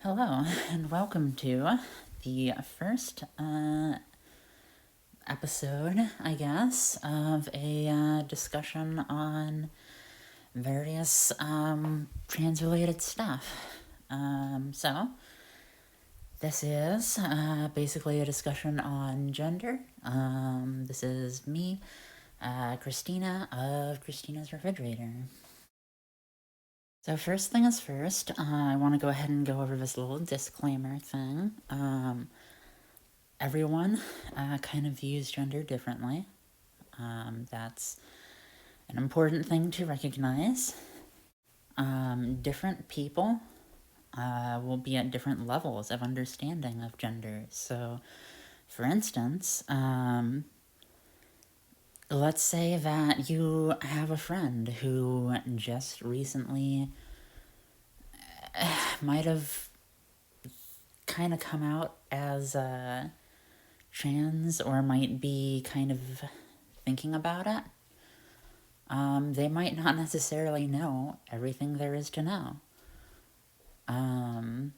Hello, and welcome to the first episode, I guess, of a discussion on various trans-related stuff. So, this is basically a discussion on gender. This is me, Christina of Christina's Refrigerator. So first thing is first, I want to go ahead and go over this little disclaimer thing. Everyone kind of views gender differently. That's an important thing to recognize. Different people will be at different levels of understanding of gender. So, for instance, let's say that you have a friend who just recently might have kind of come out as trans, or might be kind of thinking about it. They might not necessarily know everything there is to know. Kind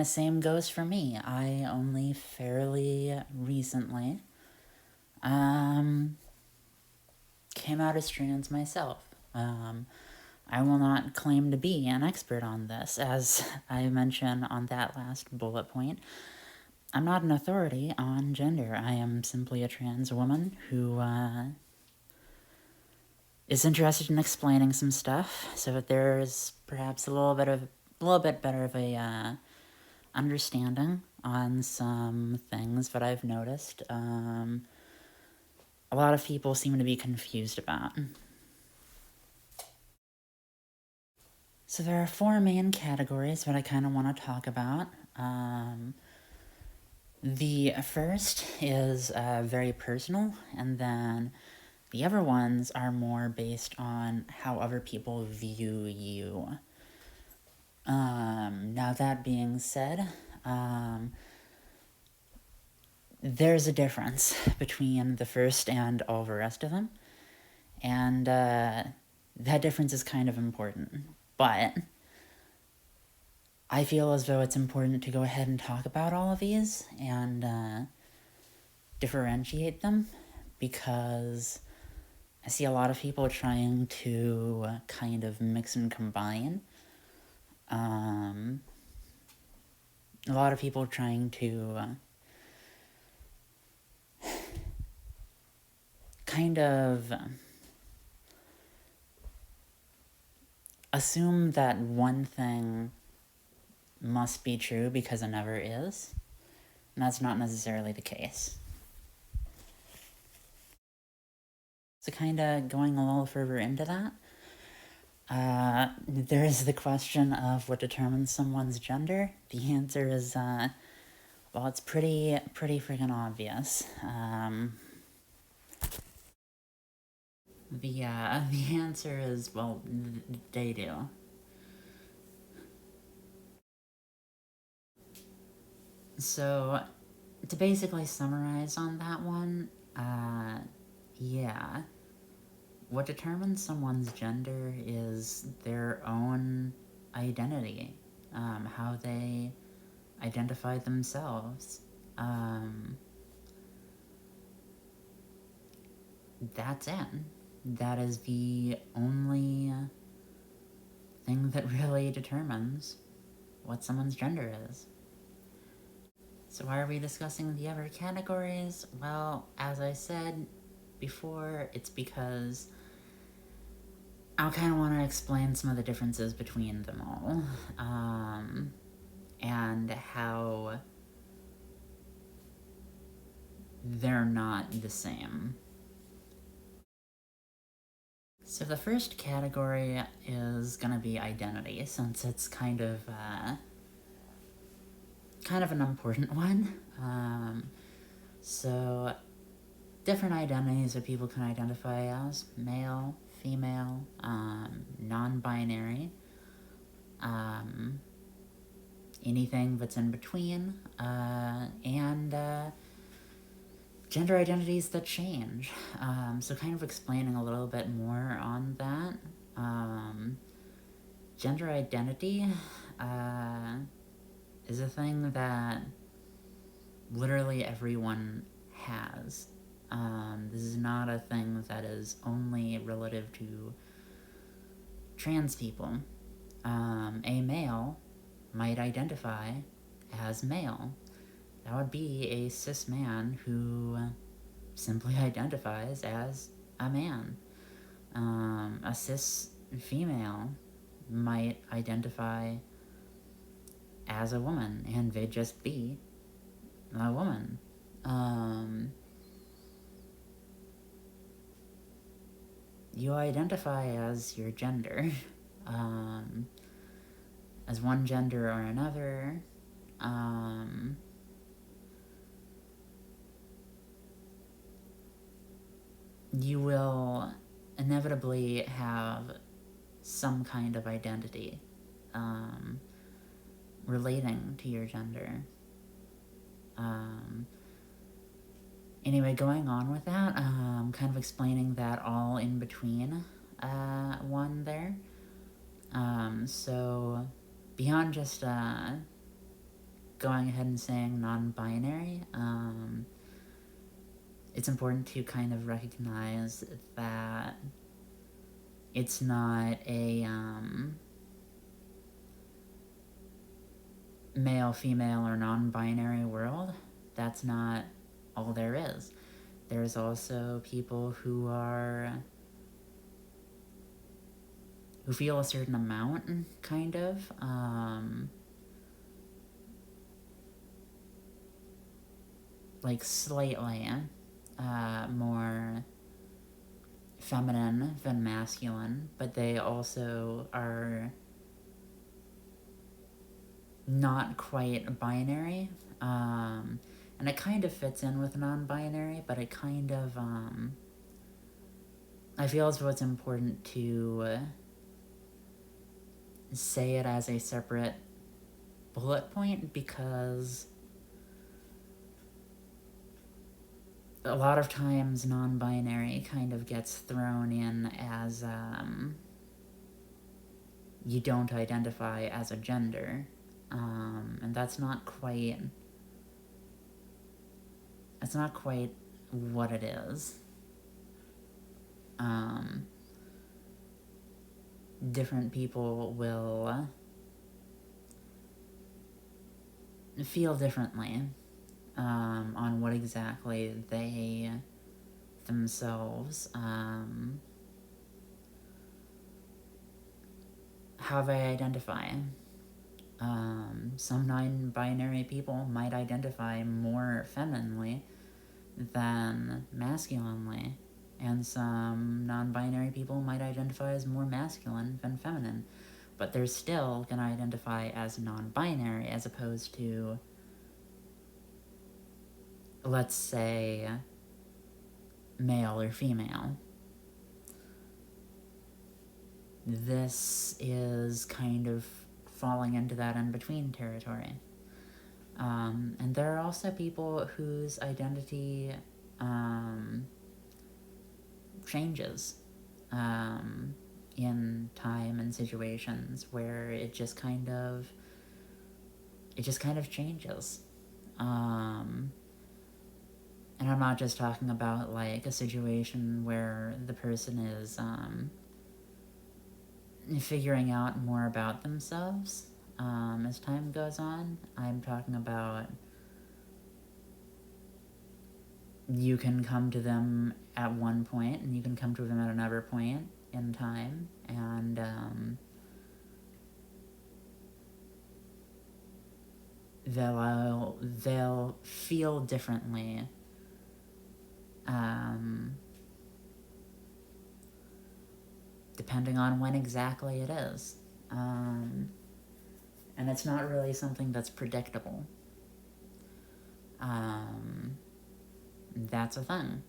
of same goes for me. I only fairly recently came out as trans myself. I will not claim to be an expert on this, as I mentioned on that last bullet point. I'm not an authority on gender. I am simply a trans woman who is interested in explaining some stuff, so that there's perhaps a little bit better of a understanding on some things that I've noticed. A lot of people seem to be confused about. So there are 4 main categories that I kind of want to talk about. The first is very personal, and then the other ones are more based on how other people view you. Now that being said, there's a difference between the first and all the rest of them, and that difference is kind of important. But I feel as though it's important to go ahead and talk about all of these and differentiate them, because I see a lot of people trying to kind of mix and combine. A lot of people trying to kind of assume that one thing must be true because it never is, and that's not necessarily the case. So kind of going a little further into that, there's the question of what determines someone's gender. The answer is, well, it's pretty freaking obvious. The answer is, well, they do. So, to basically summarize on that one, yeah. What determines someone's gender is their own identity, how they identify themselves. That's it. That is the only thing that really determines what someone's gender is. So why are we discussing the other categories? Well, as I said before, it's because I kind of want to explain some of the differences between them all, and how they're not the same. So the first category is gonna be identity, since it's kind of an important one. So different identities that people can identify as: male, female, non-binary, anything that's in between, and gender identities that change. So kind of explaining a little bit more on that. Gender identity is a thing that literally everyone has. This is not a thing that is only relative to trans people. A male might identify as male. That would be a cis man who simply identifies as a man. A cis female might identify as a woman, and they'd just be a woman. You identify as your gender, as one gender or another. You will inevitably have some kind of identity relating to your gender. Anyway, going on with that, kind of explaining that all in between one there. So beyond just going ahead and saying non-binary, it's important to kind of recognize that it's not a male, female, or non-binary world. That's not all there is. There's also people who feel a certain amount, kind of, like slightly more feminine than masculine, but they also are not quite binary. And it kind of fits in with non-binary, but it kind of, I feel as though it's important to say it as a separate bullet point, because a lot of times non-binary kind of gets thrown in as you don't identify as a gender, and that's not quite what it is. Different people will feel differently on what exactly they themselves, how they identify. Some non-binary people might identify more femininely than masculinely, and some non-binary people might identify as more masculine than feminine, but they're still going to identify as non-binary, as opposed to, let's say, male or female. This is kind of falling into that in-between territory. And there are also people whose identity changes in time and situations where it just kind of changes. And I'm not just talking about like a situation where the person is figuring out more about themselves as time goes on. I'm talking about you can come to them at one point and you can come to them at another point in time, and they'll feel differently depending on when exactly it is. And it's not really something that's predictable. That's a thing.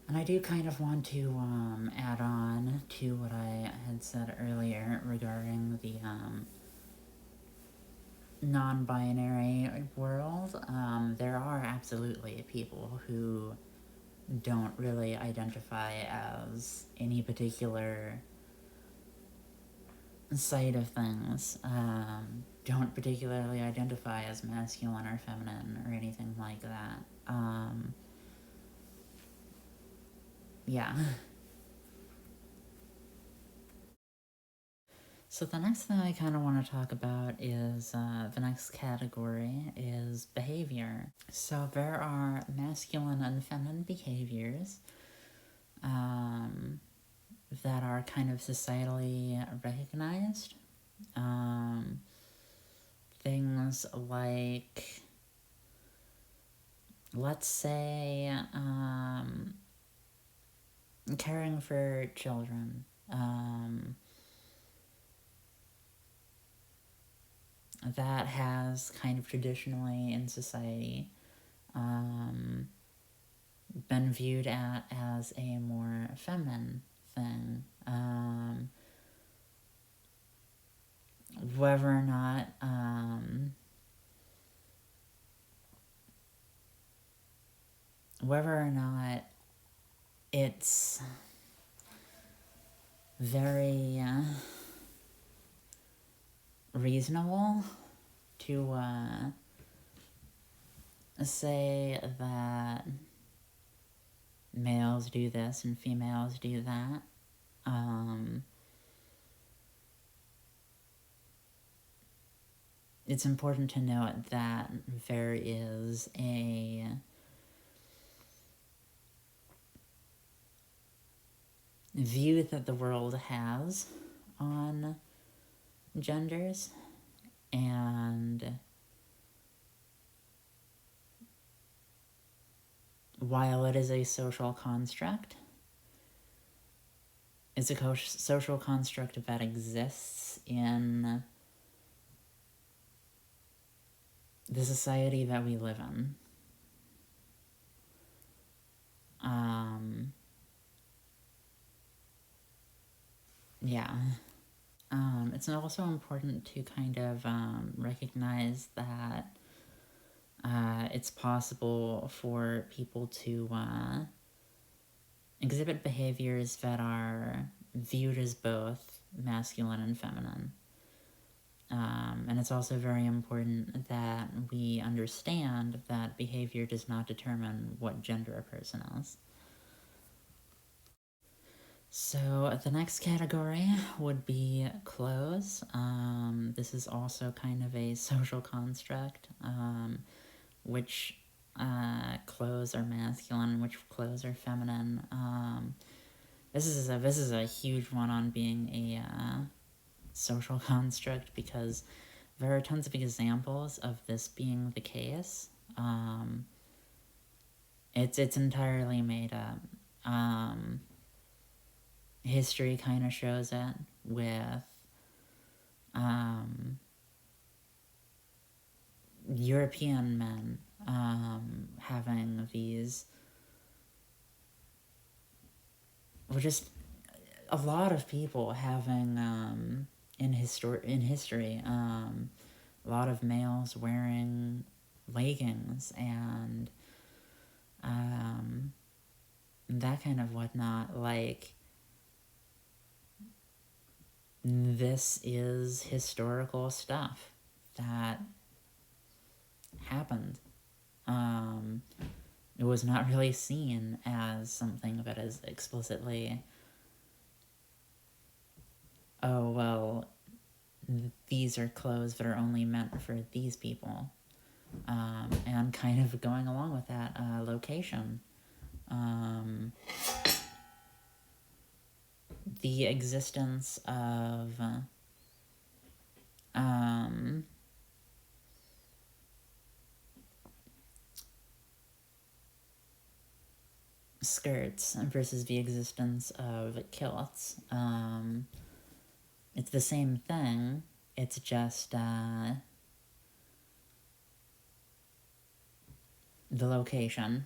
And I do kind of want to add on to what I had said earlier regarding the non-binary world. There are absolutely people who don't really identify as any particular side of things don't particularly identify as masculine or feminine or anything like that. Yeah. So the next thing I kind of want to talk about is the next category is behavior. So there are masculine and feminine behaviors that are kind of societally recognized. Things like, let's say, caring for children. That has kind of traditionally in society been viewed as a more feminine thing. Whether or not it's very reasonable to say that males do this and females do that. It's important to note that there is a view that the world has on genders, and while it is a social construct, it's a social construct that exists in the society that we live in. Yeah. It's also important to kind of recognize that it's possible for people to exhibit behaviors that are viewed as both masculine and feminine. And it's also very important that we understand that behavior does not determine what gender a person is. So the next category would be clothes. This is also kind of a social construct, which clothes are masculine, which clothes are feminine. This is a huge one on being a social construct, because there are tons of examples of this being the case. It's entirely made up. History kind of shows it with European men having these, or just a lot of people having in history a lot of males wearing leggings and that kind of whatnot. Like, this is historical stuff that happened. It was not really seen as something that is explicitly, oh, well, these are clothes that are only meant for these people. And kind of going along with that, location. The existence of skirts versus the existence of kilts. It's the same thing. It's just the location.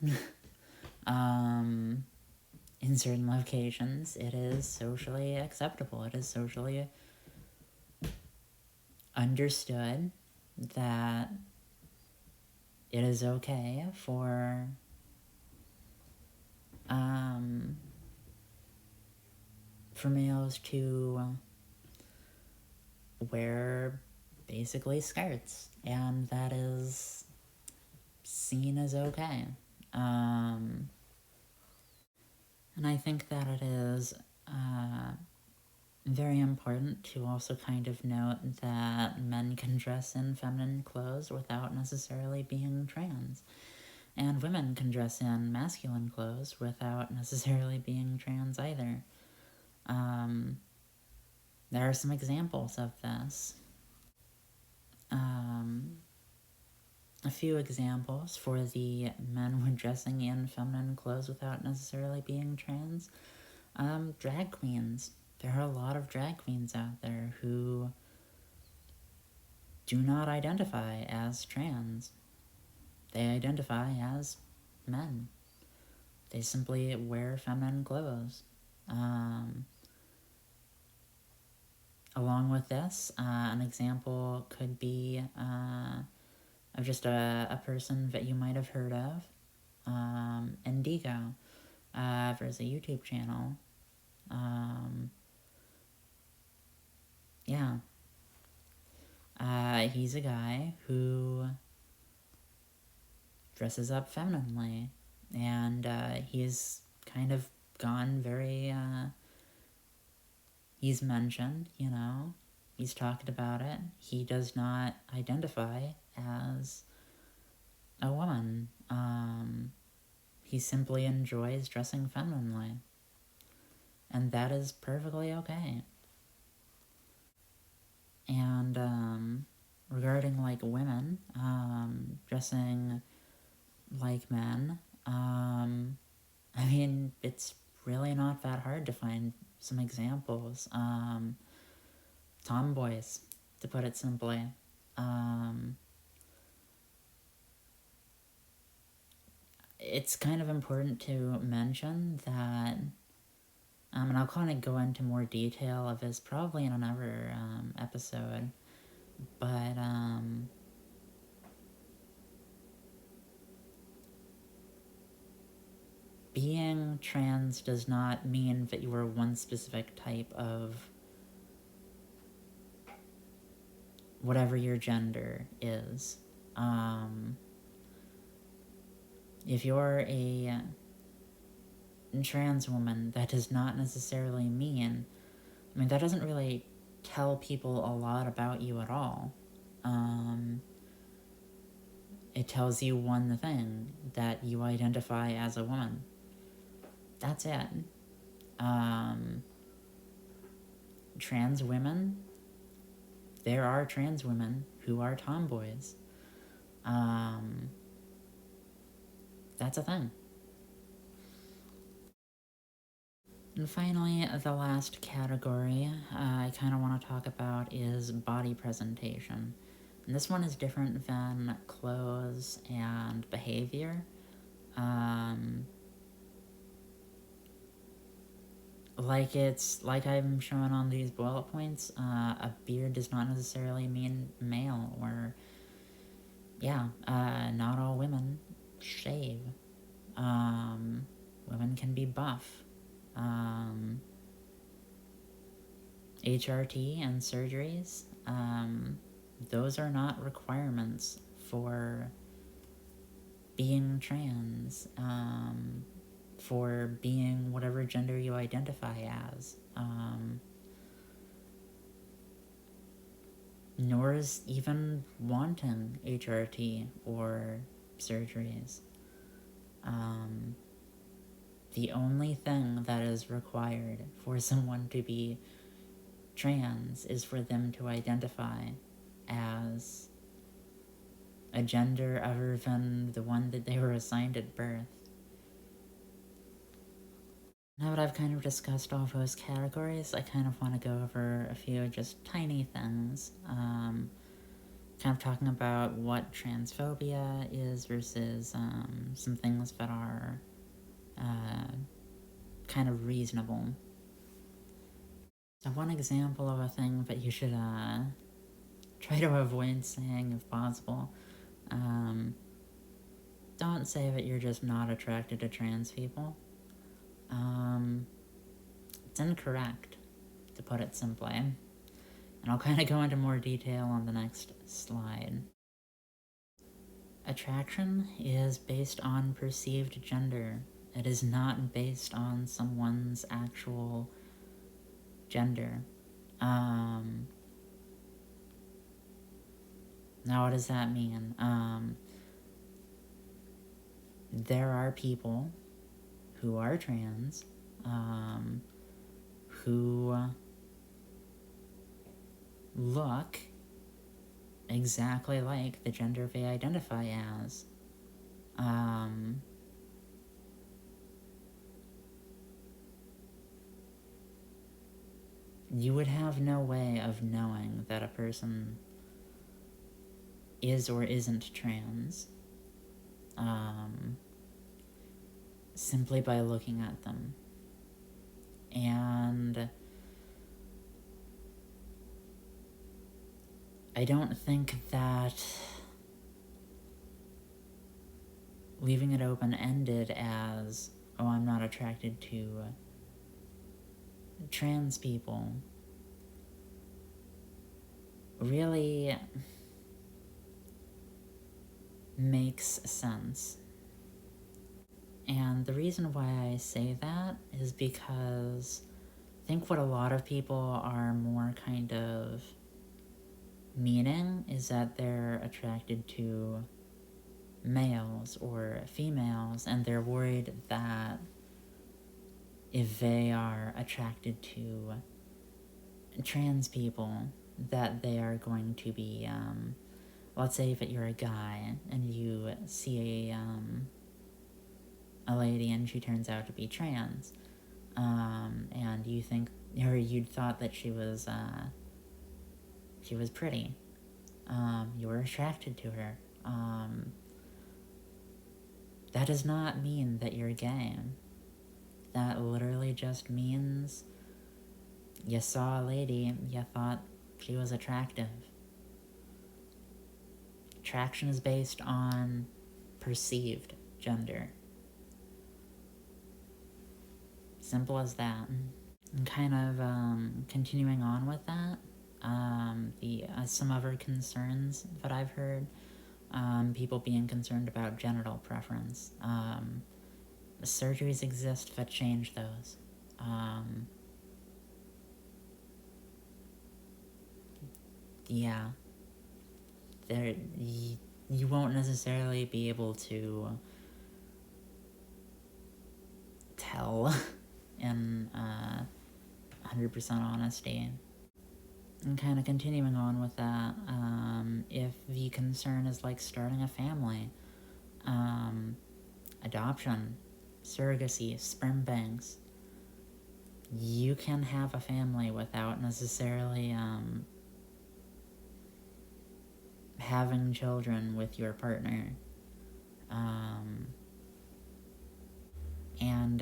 In certain locations, it is socially acceptable. It is socially understood that it is okay for males to wear basically skirts, and that is seen as okay. And I think that it is very important to also kind of note that men can dress in feminine clothes without necessarily being trans, and women can dress in masculine clothes without necessarily being trans either. There are some examples of this. A few examples for the men who are dressing in feminine clothes without necessarily being trans. Drag queens. There are a lot of drag queens out there who do not identify as trans. They identify as men. They simply wear feminine clothes. Along with this, an example could be of just a person that you might have heard of, Indigo. There's a YouTube channel. Yeah. He's a guy who dresses up femininely, and he's kind of gone very, he's mentioned, he's talked about it. He does not identify as a woman. He simply enjoys dressing femininely, and that is perfectly okay. And regarding like women dressing like men, I mean, it's really not that hard to find some examples. Tomboys, to put it simply. It's kind of important to mention that, and I'll kind of go into more detail of this probably in another episode, but being trans does not mean that you are one specific type of whatever your gender is. If you're a trans woman, that does not necessarily mean, that doesn't really tell people a lot about you at all. It tells you one thing, that you identify as a woman. That's it. Trans women, there are trans women who are tomboys. That's a thing. And finally, the last category I kind of want to talk about is body presentation. And this one is different than clothes and behavior. Like I'm showing on these bullet points, a beard does not necessarily mean male, or, not all women shave. Women can be buff. HRT and surgeries, those are not requirements for being trans, for being whatever gender you identify as. Nor is even wanting HRT or surgeries. The only thing that is required for someone to be trans is for them to identify as a gender other than the one that they were assigned at birth. Now that I've kind of discussed all those categories, I kind of want to go over a few just tiny things. Kind of talking about what transphobia is versus some things that are kind of reasonable. So one example of a thing that you should try to avoid saying if possible, don't say that you're just not attracted to trans people. It's incorrect, to put it simply. And I'll kind of go into more detail on the next slide. Attraction is based on perceived gender. It is not based on someone's actual gender. Now what does that mean? There are people who are trans, who look exactly like the gender they identify as. You would have no way of knowing that a person is or isn't trans, simply by looking at them. And I don't think that leaving it open-ended as, oh, I'm not attracted to trans people, really makes sense. And the reason why I say that is because I think what a lot of people are more kind of meaning is that they're attracted to males or females, and they're worried that if they are attracted to trans people, that they are going to be, let's say that you're a guy and you see a lady and she turns out to be trans, and you think, or you'd thought that she was pretty, you were attracted to her. That does not mean that you're gay. That literally just means you saw a lady, you thought she was attractive. Attraction is based on perceived gender. Simple as that. And kind of continuing on with that, some other concerns that I've heard, people being concerned about genital preference. Surgeries exist that change those. Yeah. You won't necessarily be able to tell in 100% honesty. And kind of continuing on with that, if the concern is like starting a family, adoption, surrogacy, sperm banks, you can have a family without necessarily having children with your partner. And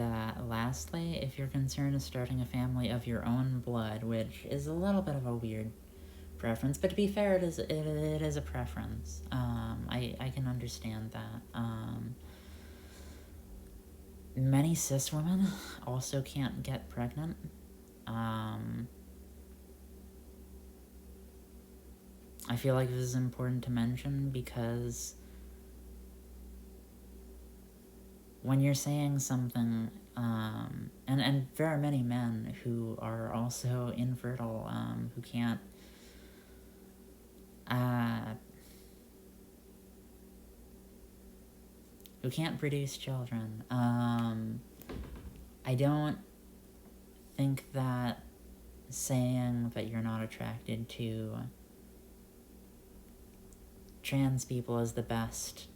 lastly, if your concern is starting a family of your own blood, which is a little bit of a weird preference, but to be fair, it is a preference. I can understand that. Many cis women also can't get pregnant. I feel like this is important to mention because when you're saying something, and there are many men who are also infertile, who can't, produce children. I don't think that saying that you're not attracted to trans people is the best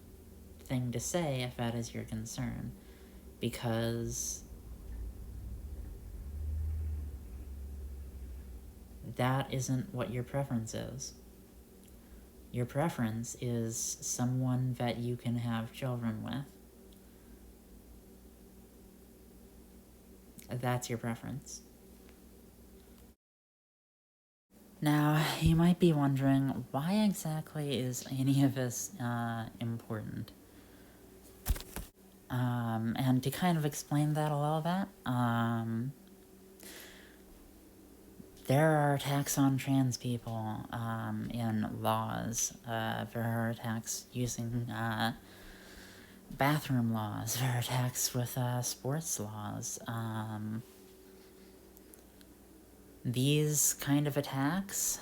thing to say if that is your concern, because that isn't what your preference is. Your preference is someone that you can have children with. That's your preference. Now, you might be wondering, why exactly is any of this important? And to kind of explain that a little bit, there are attacks on trans people in laws. There are attacks using bathroom laws. There are attacks with sports laws. These kind of attacks,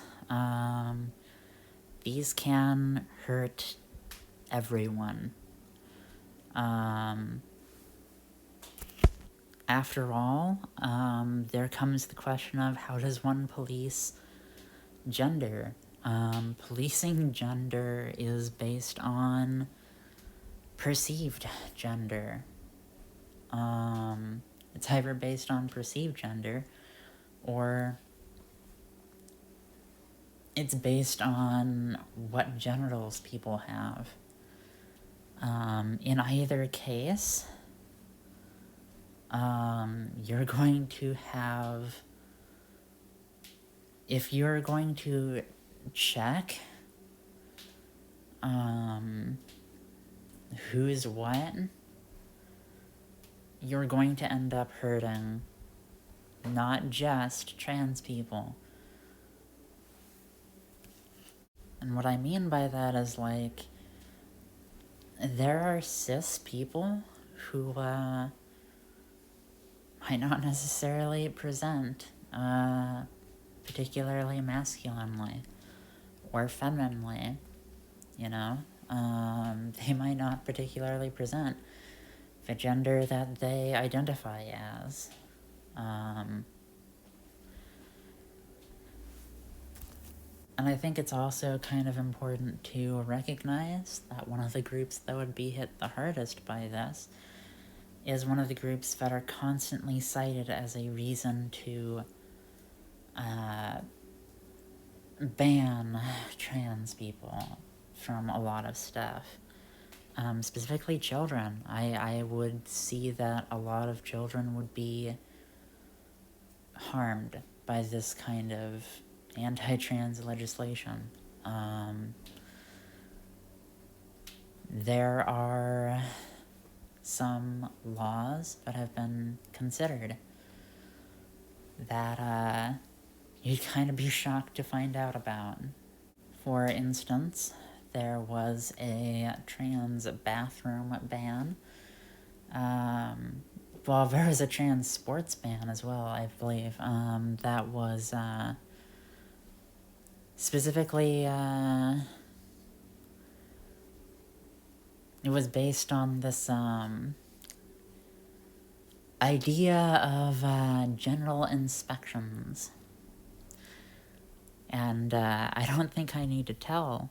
these can hurt everyone. After all, there comes the question of how does one police gender? Policing gender is based on perceived gender. It's either based on perceived gender or it's based on what genitals people have. In either case, you're going to have, if you're going to check who's what, you're going to end up hurting not just trans people. And what I mean by that is, like, there are cis people who might not necessarily present particularly masculinely or femininely, you know? They might not particularly present the gender that they identify as. And I think it's also kind of important to recognize that one of the groups that would be hit the hardest by this is one of the groups that are constantly cited as a reason to ban trans people from a lot of stuff. Specifically children. I would see that a lot of children would be harmed by this kind of anti-trans legislation. There are some laws that have been considered that you'd kind of be shocked to find out about. For instance, there was a trans bathroom ban. Well, there was a trans sports ban as well, I believe. That was specifically, it was based on this idea of general inspections. And I don't think I need to tell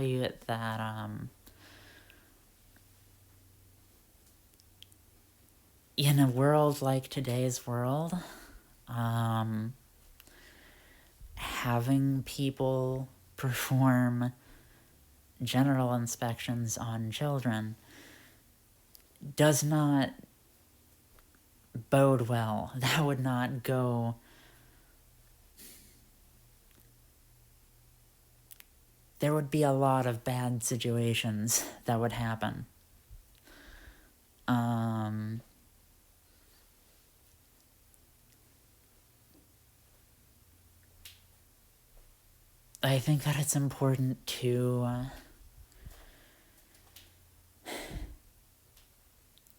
you that in a world like today's world, having people perform general inspections on children does not bode well. That would not go. There would be a lot of bad situations that would happen. I think that it's important to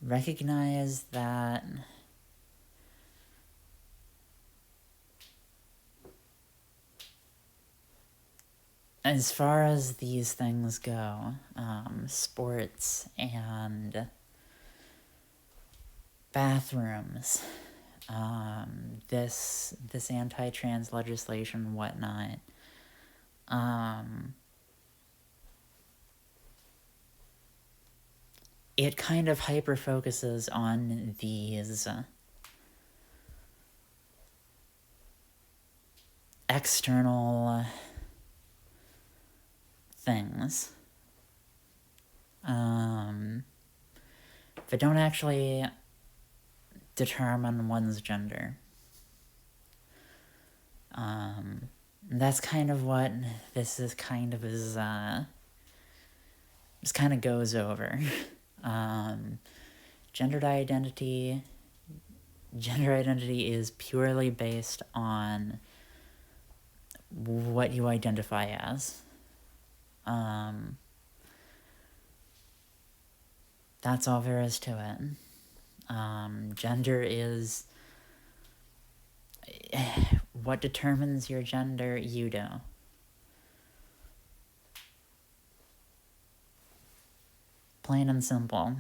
recognize that as far as these things go, sports and bathrooms, this anti-trans legislation and whatnot, it kind of hyper-focuses on these external things that don't actually determine one's gender. That's kind of what this is kind of just kind of goes over. Gendered identity Gender identity is purely based on what you identify as. That's all there is to it. Gender is what determines your gender. You do. Plain and simple.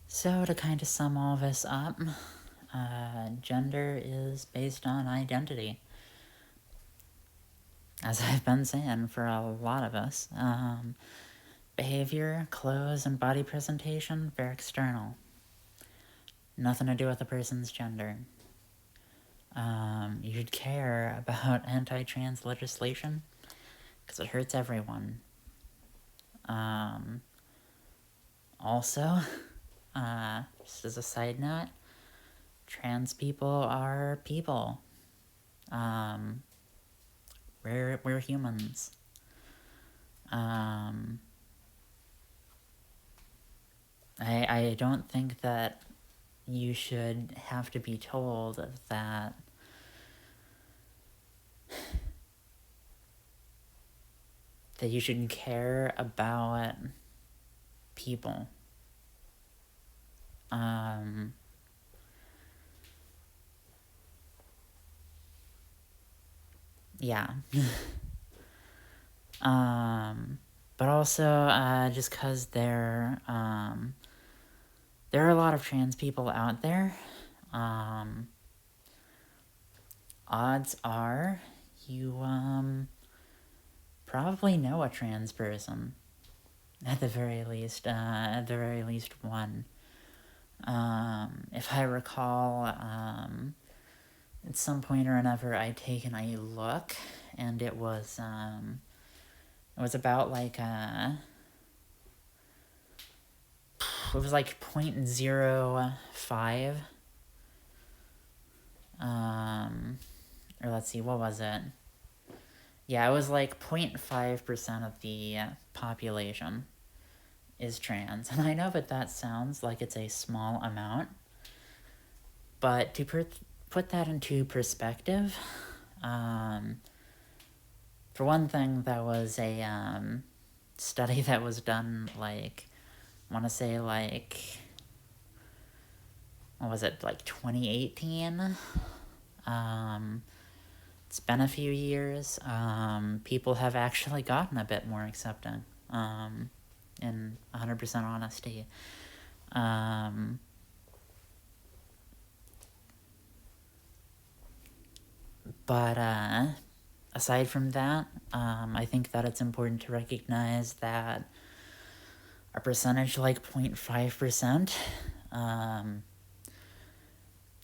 So to kind of sum all this up, gender is based on identity. As I've been saying for a lot of us. Behavior, clothes, and body presentation, they're external. Nothing to do with a person's gender. You should care about anti-trans legislation because it hurts everyone. Also, just as a side note, trans people are people. We're humans. I don't think that you should have to be told that you should care about people. Yeah. But also, just because there are a lot of trans people out there, odds are you, probably know a trans person. At the very least one. If I recall, at some point or another, I'd taken a look, and it was about like, it was like 0.05, or let's see, what was it? Yeah, it was like 0.5% of the population is trans. And I know that sounds like it's a small amount, but to put that into perspective, for one thing, that was a study that was done, like, I want to say, like, what was it, like 2018? It's been a few years. People have actually gotten a bit more accepting, in 100% honesty. But aside from that, I think that it's important to recognize that a percentage like 0.5%,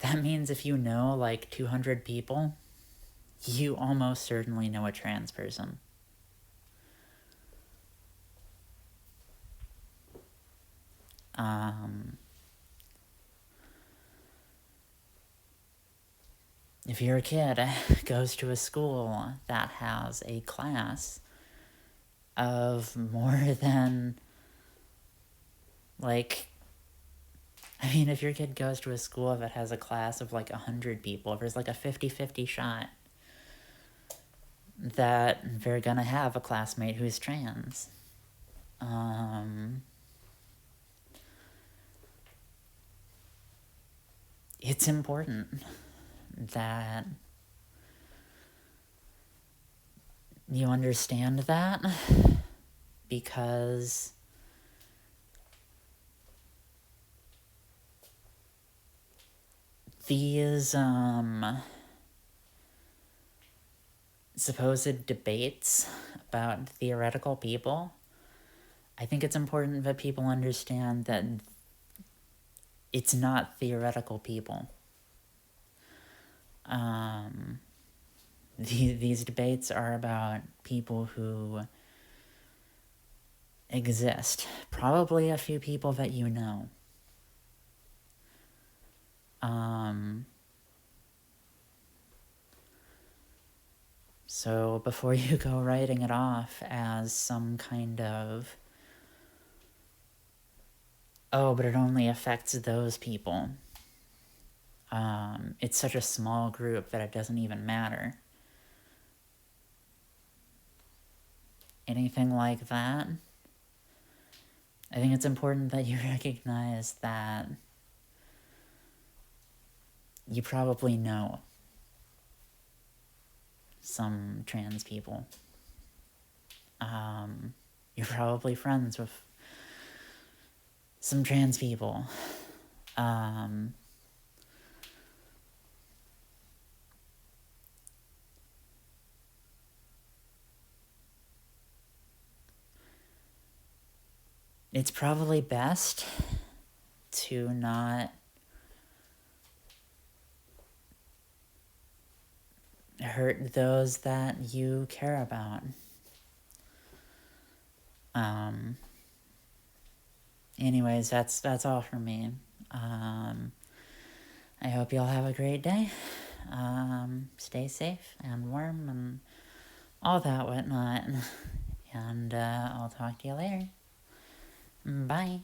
that means if you know like 200 people, you almost certainly know a trans person. If your kid goes to a school that has a class of more than, like, I mean, if your kid goes to a school that has a class of like 100 people, there's like a 50-50 shot that they're gonna have a classmate who's trans. It's important that you understand that, because these supposed debates about theoretical people, I think it's important that people understand that it's not theoretical people. These debates are about people who exist. Probably a few people that you know. So before you go writing it off as some kind of oh, but it only affects those people. It's such a small group that it doesn't even matter. Anything like that, I think it's important that you recognize that you probably know some trans people. You're probably friends with some trans people. It's probably best to not hurt those that you care about. Anyways, that's all for me. I hope y'all have a great day. Stay safe and warm and all that whatnot. And I'll talk to you later. Bye.